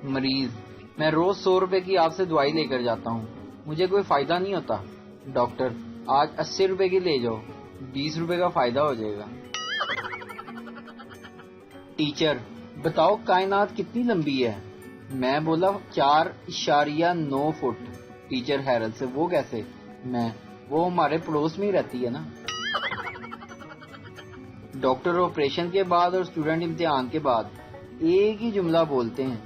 مریض: میں روز 100 روپے کی آپ سے دوائی لے کر جاتا ہوں، مجھے کوئی فائدہ نہیں ہوتا۔ ڈاکٹر: آج 80 روپے کی لے جاؤ، 20 روپے کا فائدہ ہو جائے گا۔ ٹیچر: بتاؤ کائنات کتنی لمبی ہے؟ میں بولا 4.9 فٹ۔ ٹیچر حیرت سے: وہ کیسے؟ میں: وہ ہمارے پڑوس میں ہی رہتی ہے نا۔ ڈاکٹر آپریشن کے بعد اور اسٹوڈنٹ امتحان کے بعد ایک ہی جملہ بولتے ہیں: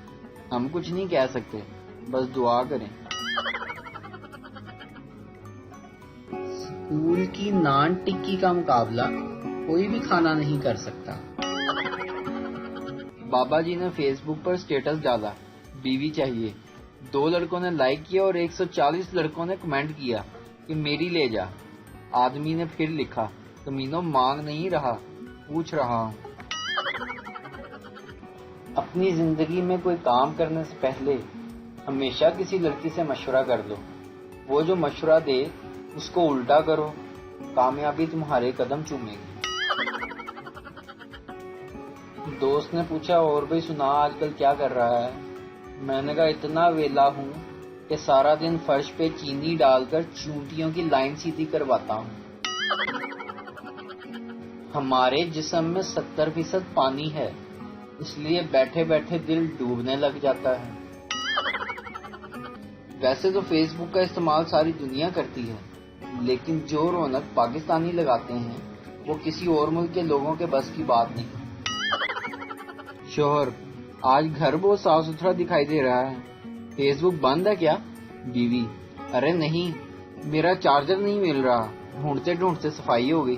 ہم کچھ نہیں کہہ سکتے، بس دعا کریں۔ اسکول کی نان ٹکی کا مقابلہ کوئی بھی کھانا نہیں کر سکتا۔ بابا جی نے فیس بک پر سٹیٹس ڈالا: بیوی چاہیے۔ 2 لڑکوں نے لائک کیا اور 140 لڑکوں نے کمنٹ کیا کہ میری لے جا۔ آدمی نے پھر لکھا: کمینوں مانگ نہیں رہا، پوچھ رہا ہوں۔ اپنی زندگی میں کوئی کام کرنے سے پہلے ہمیشہ کسی لڑکی سے مشورہ کر لو، وہ جو مشورہ دے اس کو الٹا کرو، کامیابی تمہارے قدم چومے گی۔ دوست نے پوچھا: اور بھائی سنا، آج کل کیا کر رہا ہے؟ میں نے کہا: اتنا ویلا ہوں کہ سارا دن فرش پہ چینی ڈال کر چونٹیوں کی لائن سیدھی کرواتا ہوں۔ ہمارے جسم میں 70% پانی ہے، اس لیے بیٹھے بیٹھے دل ڈوبنے لگ جاتا ہے۔ ویسے تو فیس بک کا استعمال ساری دنیا کرتی ہے، لیکن جو رونق پاکستانی لگاتے ہیں وہ کسی اور ملک کے لوگوں کے بس کی بات نہیں۔ شوہر: آج گھر بہت صاف ستھرا دکھائی دے رہا ہے، فیس بک بند ہے کیا؟ بیوی: ارے نہیں، میرا چارجر نہیں مل رہا، ڈھونڈتے ڈھونڈتے صفائی ہو گئی۔